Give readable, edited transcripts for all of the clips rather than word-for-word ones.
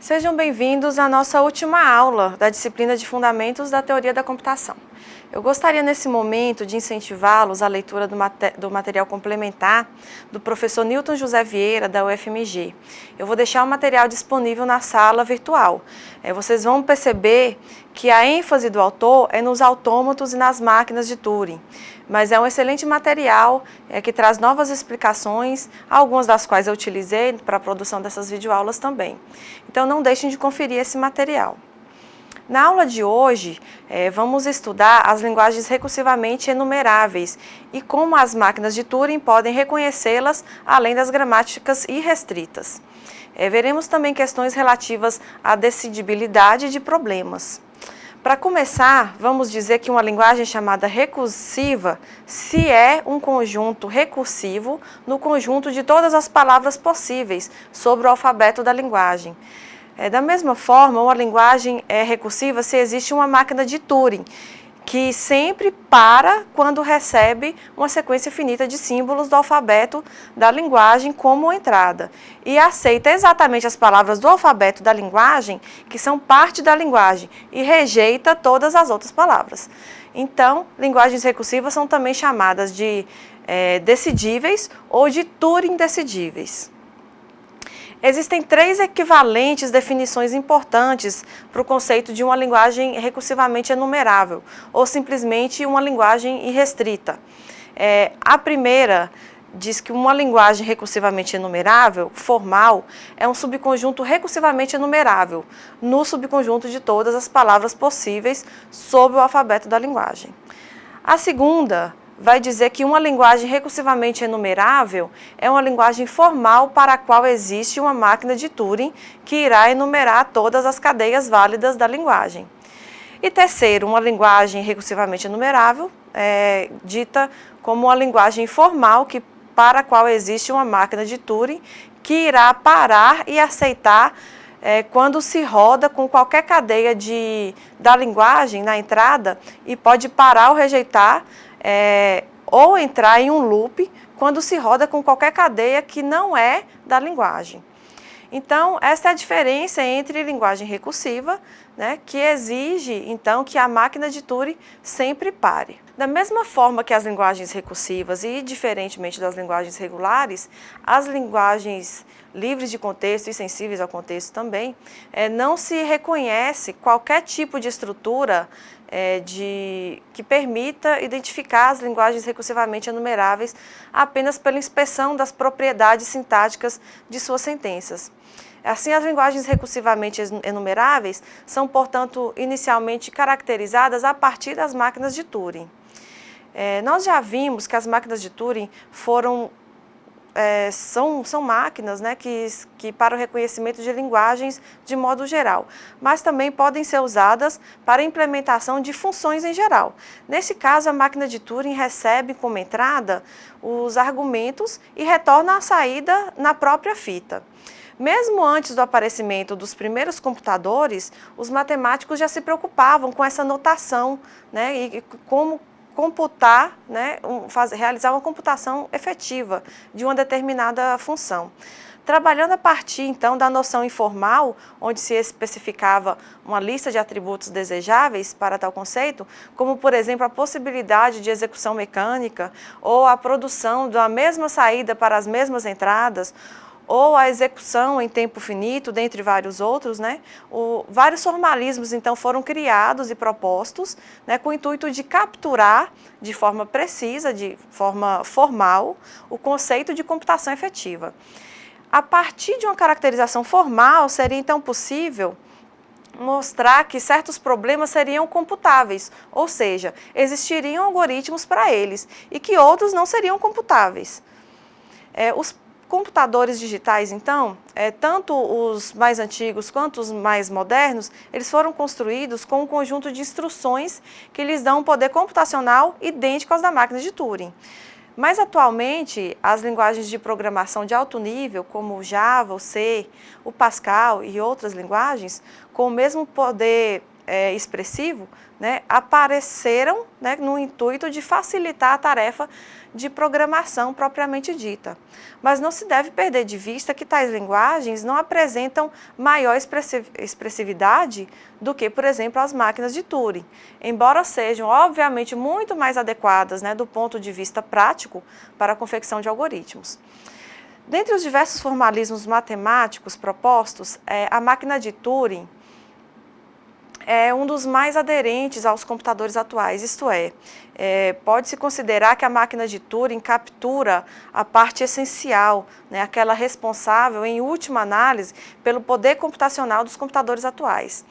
Sejam bem-vindos à nossa última aula da disciplina de Fundamentos da Teoria da Computação. Eu gostaria nesse momento de incentivá-los à leitura do material complementar do professor Newton José Vieira, da UFMG. Eu vou deixar o material disponível na sala virtual. Vocês vão perceber que a ênfase do autor é nos autômatos e nas máquinas de Turing, mas é um excelente material que traz novas explicações, algumas das quais eu utilizei para a produção dessas videoaulas também. Então não deixem de conferir esse material. Na aula de hoje, vamos estudar as linguagens recursivamente enumeráveis e como as máquinas de Turing podem reconhecê-las, além das gramáticas irrestritas. Veremos também questões relativas à decidibilidade de problemas. Para começar, vamos dizer que uma linguagem chamada recursiva se é um conjunto recursivo no conjunto de todas as palavras possíveis sobre o alfabeto da linguagem. Da mesma forma, uma linguagem é recursiva se existe uma máquina de Turing, que sempre para quando recebe uma sequência finita de símbolos do alfabeto da linguagem como entrada, e aceita exatamente as palavras do alfabeto da linguagem, que são parte da linguagem, e rejeita todas as outras palavras. Então, linguagens recursivas são também chamadas de decidíveis ou de Turing decidíveis. Existem três equivalentes definições importantes para o conceito de uma linguagem recursivamente enumerável, ou simplesmente uma linguagem irrestrita. A primeira diz que uma linguagem recursivamente enumerável, formal, é um subconjunto recursivamente enumerável, no subconjunto de todas as palavras possíveis sob o alfabeto da linguagem. A segunda vai dizer que uma linguagem recursivamente enumerável é uma linguagem formal para a qual existe uma máquina de Turing que irá enumerar todas as cadeias válidas da linguagem. E terceiro, uma linguagem recursivamente enumerável é dita como uma linguagem formal para a qual existe uma máquina de Turing que irá parar e aceitar quando se roda com qualquer cadeia da linguagem na entrada e pode parar ou rejeitar ou entrar em um loop quando se roda com qualquer cadeia que não é da linguagem. Então, essa é a diferença entre linguagem recursiva, que exige, então, que a máquina de Turing sempre pare. Da mesma forma que as linguagens recursivas e, diferentemente das linguagens regulares, as linguagens livres de contexto e sensíveis ao contexto também, não se reconhece qualquer tipo de estrutura que permita identificar as linguagens recursivamente enumeráveis apenas pela inspeção das propriedades sintáticas de suas sentenças. Assim, as linguagens recursivamente enumeráveis são, portanto, inicialmente caracterizadas a partir das máquinas de Turing. Nós já vimos que as máquinas de Turing são máquinas que para o reconhecimento de linguagens de modo geral, mas também podem ser usadas para a implementação de funções em geral. Nesse caso, a máquina de Turing recebe como entrada os argumentos e retorna a saída na própria fita. Mesmo antes do aparecimento dos primeiros computadores, os matemáticos já se preocupavam com essa notação, e como computar, realizar uma computação efetiva de uma determinada função. Trabalhando a partir, então, da noção informal, onde se especificava uma lista de atributos desejáveis para tal conceito, como, por exemplo, a possibilidade de execução mecânica, ou a produção da mesma saída para as mesmas entradas, ou a execução em tempo finito, dentre vários outros, vários formalismos, então, foram criados e propostos, com o intuito de capturar de forma precisa, de forma formal, o conceito de computação efetiva. A partir de uma caracterização formal, seria, então, possível mostrar que certos problemas seriam computáveis, ou seja, existiriam algoritmos para eles, e que outros não seriam computáveis. Os computadores digitais, então, tanto os mais antigos quanto os mais modernos, eles foram construídos com um conjunto de instruções que lhes dão um poder computacional idêntico aos da máquina de Turing. Mas, atualmente, as linguagens de programação de alto nível, como o Java, o C, o Pascal e outras linguagens, com o mesmo poder expressivo, né, apareceram, né, no intuito de facilitar a tarefa de programação propriamente dita. Mas não se deve perder de vista que tais linguagens não apresentam maior expressividade do que, por exemplo, as máquinas de Turing, embora sejam, obviamente, muito mais adequadas, né, do ponto de vista prático para a confecção de algoritmos. Dentre os diversos formalismos matemáticos propostos, a máquina de Turing é um dos mais aderentes aos computadores atuais, isto é, pode-se considerar que a máquina de Turing captura a parte essencial, né, aquela responsável, em última análise, pelo poder computacional dos computadores atuais.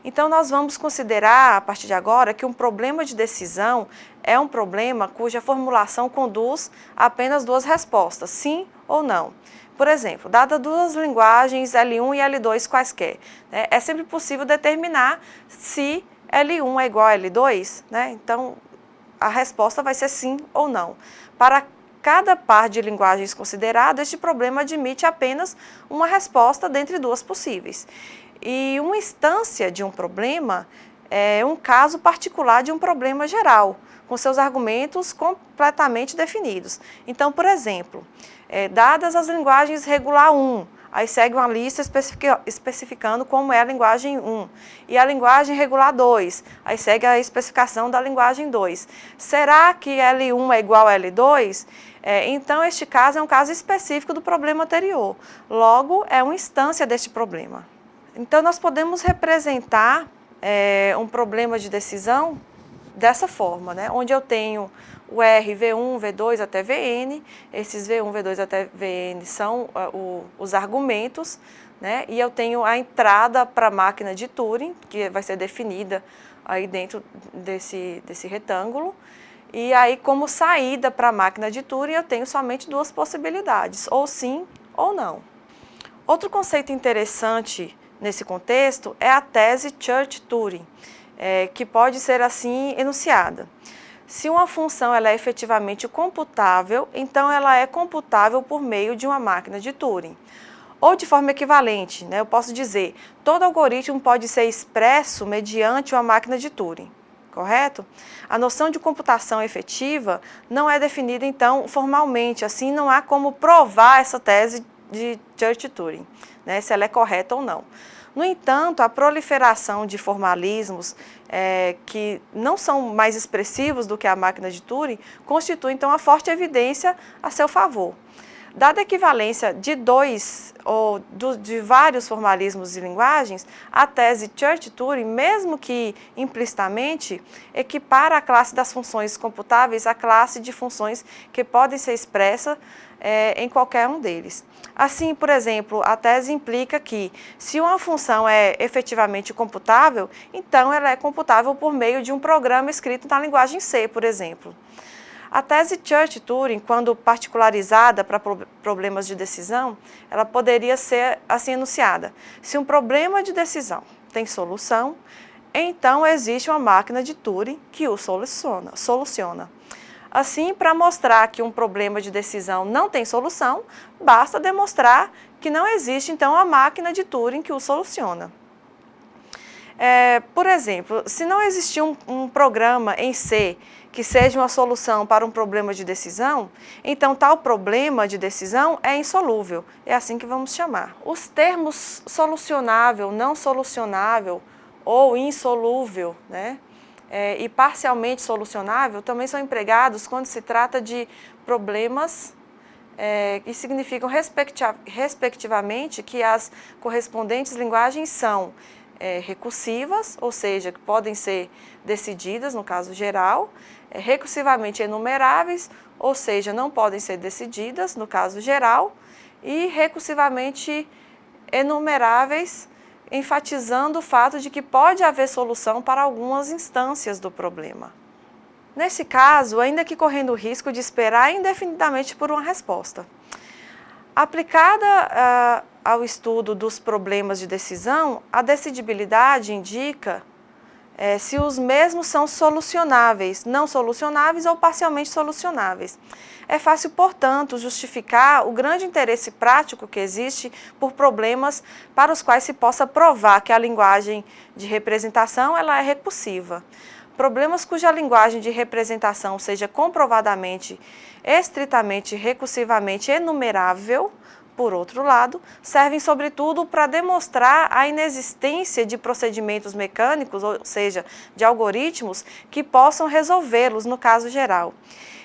Então, nós vamos considerar, a partir de agora, que um problema de decisão é um problema cuja formulação conduz a apenas duas respostas, sim ou não. Por exemplo, dadas duas linguagens L1 e L2 quaisquer, né, é sempre possível determinar se L1 é igual a L2, né? Então a resposta vai ser sim ou não. Para cada par de linguagens considerada, este problema admite apenas uma resposta dentre duas possíveis. E uma instância de um problema é um caso particular de um problema geral, com seus argumentos completamente definidos. Então, por exemplo, dadas as linguagens regular 1, aí segue uma lista especificando como é a linguagem 1. E a linguagem regular 2, aí segue a especificação da linguagem 2. Será que L1 é igual a L2? Então, este caso é um caso específico do problema anterior. Logo, é uma instância deste problema. Então, nós podemos representar um problema de decisão dessa forma, né? Onde eu tenho o R, V1, V2 até Vn, esses V1, V2 até Vn são os argumentos, né? E eu tenho a entrada para a máquina de Turing, que vai ser definida aí dentro desse retângulo, e aí como saída para a máquina de Turing eu tenho somente duas possibilidades, ou sim ou não. Outro conceito interessante nesse contexto é a tese Church-Turing, que pode ser assim enunciada. Se uma função ela é efetivamente computável, então ela é computável por meio de uma máquina de Turing. Ou de forma equivalente, né, eu posso dizer, todo algoritmo pode ser expresso mediante uma máquina de Turing, correto? A noção de computação efetiva não é definida, então, formalmente, assim não há como provar essa tese de Church-Turing, né, se ela é correta ou não. No entanto, a proliferação de formalismos que não são mais expressivos do que a máquina de Turing constitui, então, uma forte evidência a seu favor. Dada a equivalência de de vários formalismos e linguagens, a tese Church-Turing, mesmo que implicitamente, equipara a classe das funções computáveis à classe de funções que podem ser expressas em qualquer um deles. Assim, por exemplo, a tese implica que, se uma função é efetivamente computável, então ela é computável por meio de um programa escrito na linguagem C, por exemplo. A tese Church-Turing, quando particularizada para problemas de decisão, ela poderia ser assim enunciada. Se um problema de decisão tem solução, então existe uma máquina de Turing que o soluciona. Assim, para mostrar que um problema de decisão não tem solução, basta demonstrar que não existe, então, a máquina de Turing que o soluciona. Por exemplo, se não existir um programa em C que seja uma solução para um problema de decisão, então tal problema de decisão é insolúvel, é assim que vamos chamar. Os termos solucionável, não solucionável ou insolúvel, né? E parcialmente solucionável também são empregados quando se trata de problemas que significam respectivamente que as correspondentes linguagens são recursivas, ou seja, que podem ser decididas no caso geral, recursivamente enumeráveis, ou seja, não podem ser decididas no caso geral, e recursivamente enumeráveis, enfatizando o fato de que pode haver solução para algumas instâncias do problema. Nesse caso, ainda que correndo o risco de esperar indefinidamente por uma resposta. Aplicada ao estudo dos problemas de decisão, a decidibilidade indica se os mesmos são solucionáveis, não solucionáveis ou parcialmente solucionáveis. É fácil, portanto, justificar o grande interesse prático que existe por problemas para os quais se possa provar que a linguagem de representação ela é recursiva. Problemas cuja linguagem de representação seja comprovadamente, estritamente, recursivamente enumerável, por outro lado, servem sobretudo para demonstrar a inexistência de procedimentos mecânicos, ou seja, de algoritmos, que possam resolvê-los no caso geral.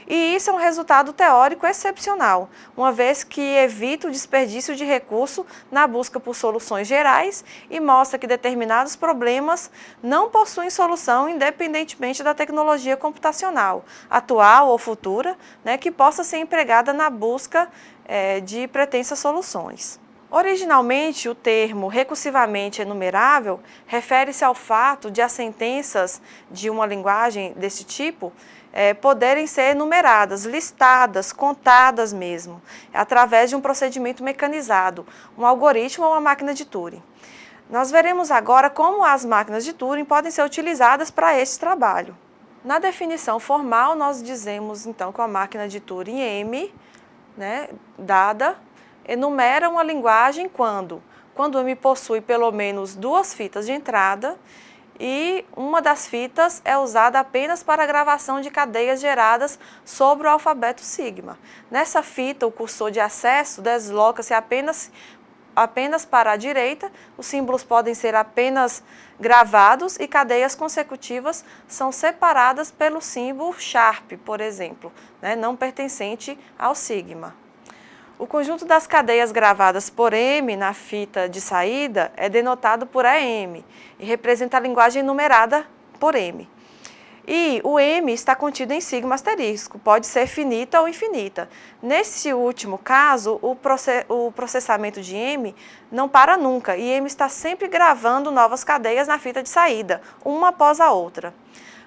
E isso é um resultado teórico excepcional, uma vez que evita o desperdício de recurso na busca por soluções gerais e mostra que determinados problemas não possuem solução independentemente da tecnologia computacional, atual ou futura, que possa ser empregada na busca de pretensas soluções. Originalmente, o termo recursivamente enumerável refere-se ao fato de as sentenças de uma linguagem desse tipo poderem ser enumeradas, listadas, contadas mesmo, através de um procedimento mecanizado, um algoritmo ou uma máquina de Turing. Nós veremos agora como as máquinas de Turing podem ser utilizadas para esse trabalho. Na definição formal, nós dizemos então que a máquina de Turing M, dada, enumera uma linguagem quando o M possui pelo menos duas fitas de entrada e uma das fitas é usada apenas para a gravação de cadeias geradas sobre o alfabeto sigma. Nessa fita, o cursor de acesso desloca-se apenas para a direita, os símbolos podem ser apenas gravados e cadeias consecutivas são separadas pelo símbolo sharp, por exemplo, não pertencente ao sigma. O conjunto das cadeias gravadas por M na fita de saída é denotado por EM e representa a linguagem numerada por M. E o M está contido em sigma asterisco, pode ser finita ou infinita. Nesse último caso, o processamento de M não para nunca e M está sempre gravando novas cadeias na fita de saída, uma após a outra.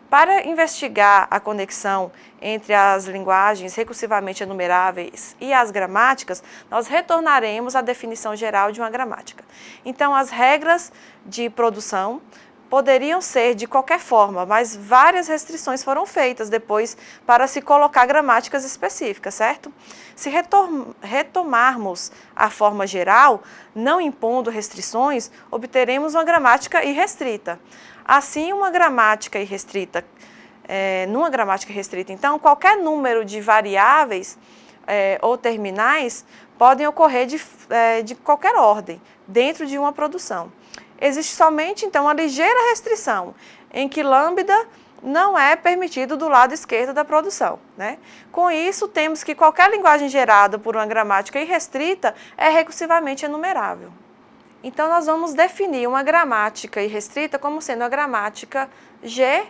Para investigar a conexão entre as linguagens recursivamente enumeráveis e as gramáticas, nós retornaremos à definição geral de uma gramática. Então, as regras de produção poderiam ser de qualquer forma, mas várias restrições foram feitas depois para se colocar gramáticas específicas, certo? Se retomarmos a forma geral, não impondo restrições, obteremos uma gramática irrestrita. Assim, numa gramática irrestrita, então, qualquer número de variáveis ou terminais podem ocorrer de qualquer ordem, dentro de uma produção. Existe somente, então, uma ligeira restrição, em que lambda não é permitido do lado esquerdo da produção. Com isso, temos que qualquer linguagem gerada por uma gramática irrestrita é recursivamente enumerável. Então, nós vamos definir uma gramática irrestrita como sendo a gramática G,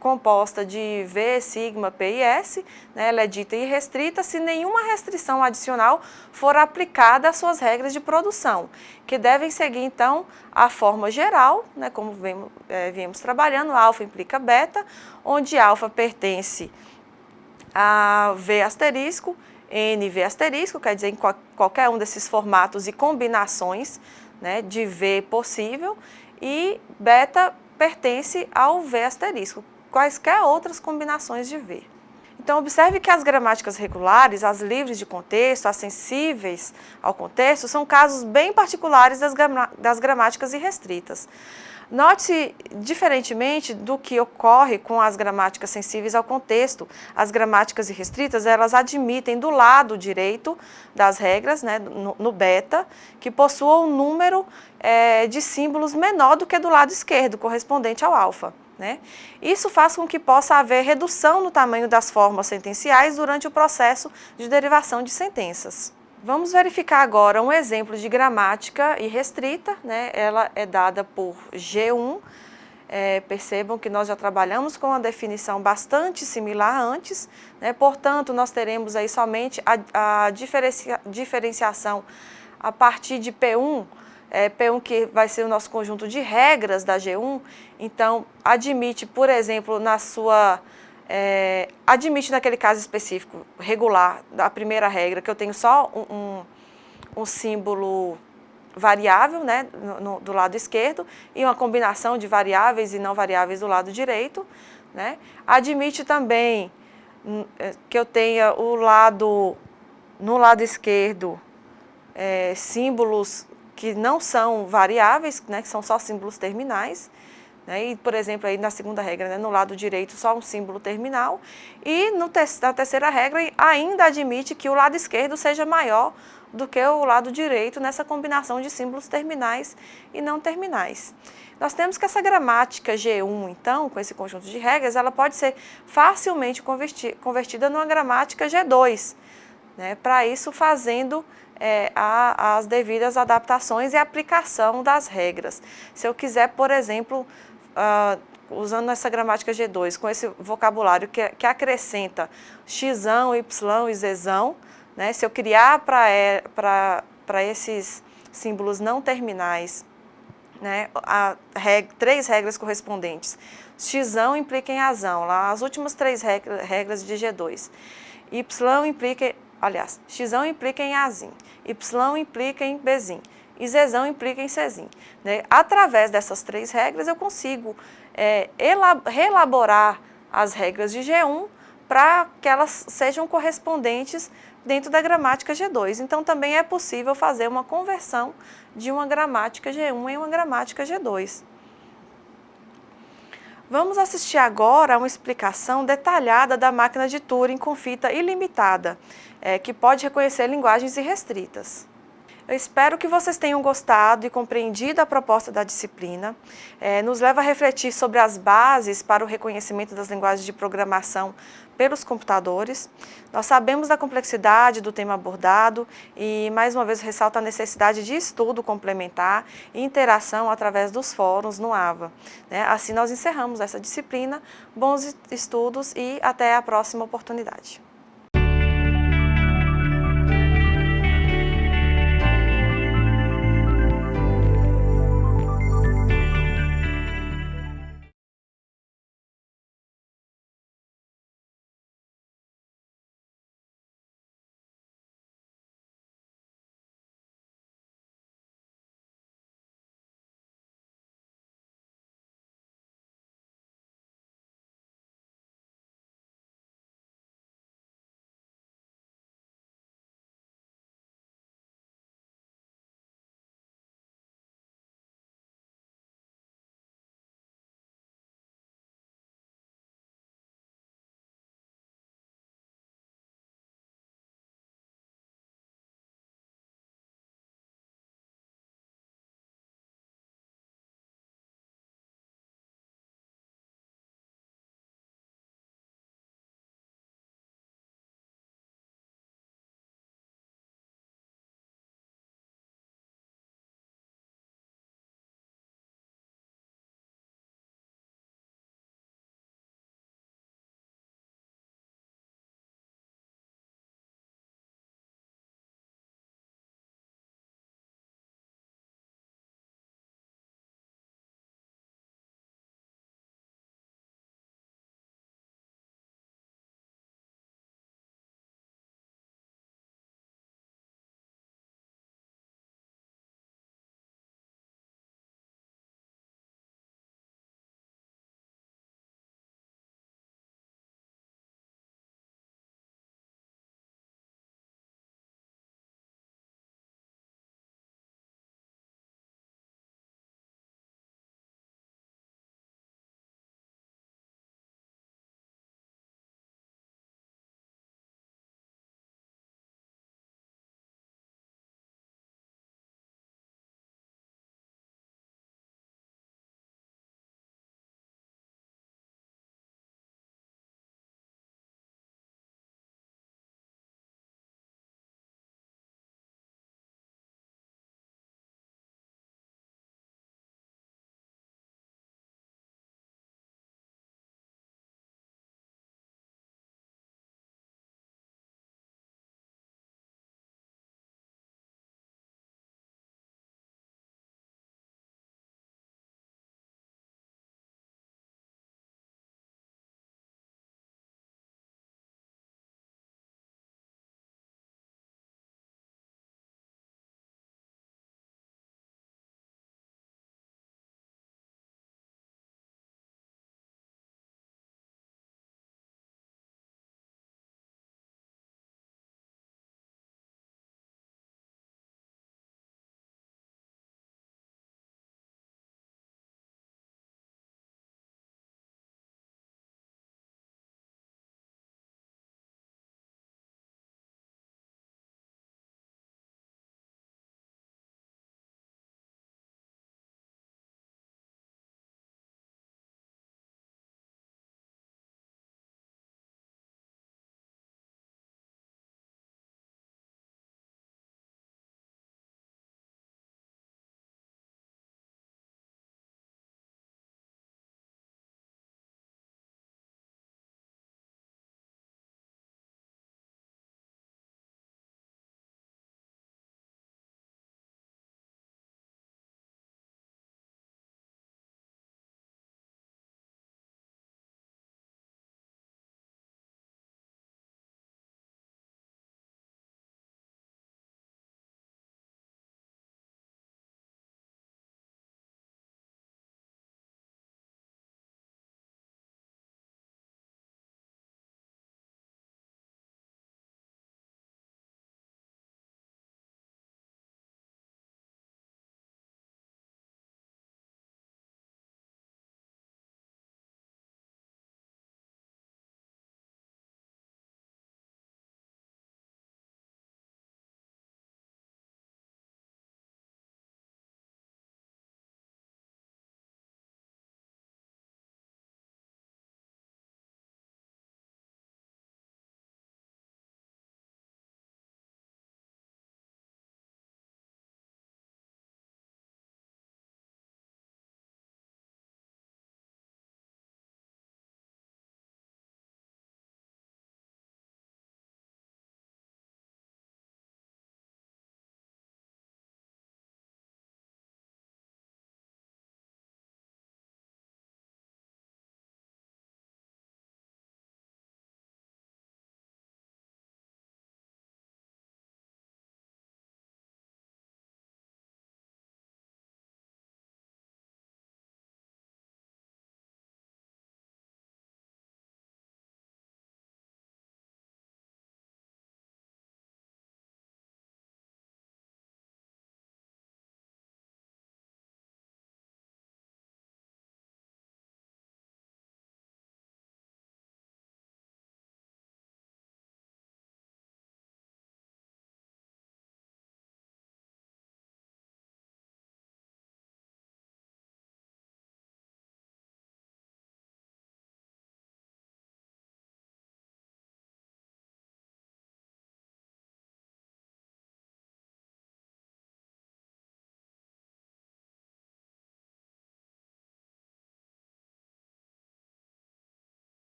composta de V, sigma, P e S, ela é dita irrestrita se nenhuma restrição adicional for aplicada às suas regras de produção, que devem seguir, então, a forma geral, como viemos trabalhando, alfa implica beta, onde alfa pertence a V asterisco, N, V asterisco, quer dizer, em qualquer um desses formatos e combinações de V possível, e beta pertence ao V asterisco, quaisquer outras combinações de V. Então, observe que as gramáticas regulares, as livres de contexto, as sensíveis ao contexto, são casos bem particulares das gramáticas irrestritas. Note-se, diferentemente do que ocorre com as gramáticas sensíveis ao contexto, as gramáticas irrestritas, elas admitem do lado direito das regras, no beta, que possua um número de símbolos menor do que do lado esquerdo, correspondente ao alfa. Isso faz com que possa haver redução no tamanho das formas sentenciais durante o processo de derivação de sentenças. Vamos verificar agora um exemplo de gramática irrestrita, ela é dada por G1. Percebam que nós já trabalhamos com uma definição bastante similar antes, portanto, nós teremos aí somente a diferenciação a partir de P1, P1 que vai ser o nosso conjunto de regras da G1, então admite, por exemplo, admite naquele caso específico, regular, da primeira regra, que eu tenho só um símbolo variável, né, do lado esquerdo, e uma combinação de variáveis e não variáveis do lado direito, né. Admite também que eu tenha no lado esquerdo, símbolos que não são variáveis, né, que são só símbolos terminais, né, e, por exemplo, aí na segunda regra, né, no lado direito só um símbolo terminal, e na terceira regra ainda admite que o lado esquerdo seja maior do que o lado direito nessa combinação de símbolos terminais e não terminais. Nós temos que essa gramática G1, então, com esse conjunto de regras, ela pode ser facilmente convertida numa gramática G2, né, para isso fazendo as devidas adaptações e aplicação das regras. Se eu quiser, por exemplo, usando essa gramática G2, com esse vocabulário que acrescenta xão, y e zão, né, se eu criar para esses símbolos não terminais, né, três regras correspondentes, xão implica em azão, lá as últimas três regras de G2, y implica, aliás, xão implica em azim, y implica em bzim, e zezão implica em cezim, né? Através dessas três regras eu consigo reelaborar as regras de G1 para que elas sejam correspondentes dentro da gramática G2. Então também é possível fazer uma conversão de uma gramática G1 em uma gramática G2. Vamos assistir agora a uma explicação detalhada da máquina de Turing com fita ilimitada, que pode reconhecer linguagens irrestritas. Eu espero que vocês tenham gostado e compreendido a proposta da disciplina. Nos leva a refletir sobre as bases para o reconhecimento das linguagens de programação pelos computadores. Nós sabemos da complexidade do tema abordado e, mais uma vez, ressalta a necessidade de estudo complementar e interação através dos fóruns no AVA. Assim nós encerramos essa disciplina. Bons estudos e até a próxima oportunidade.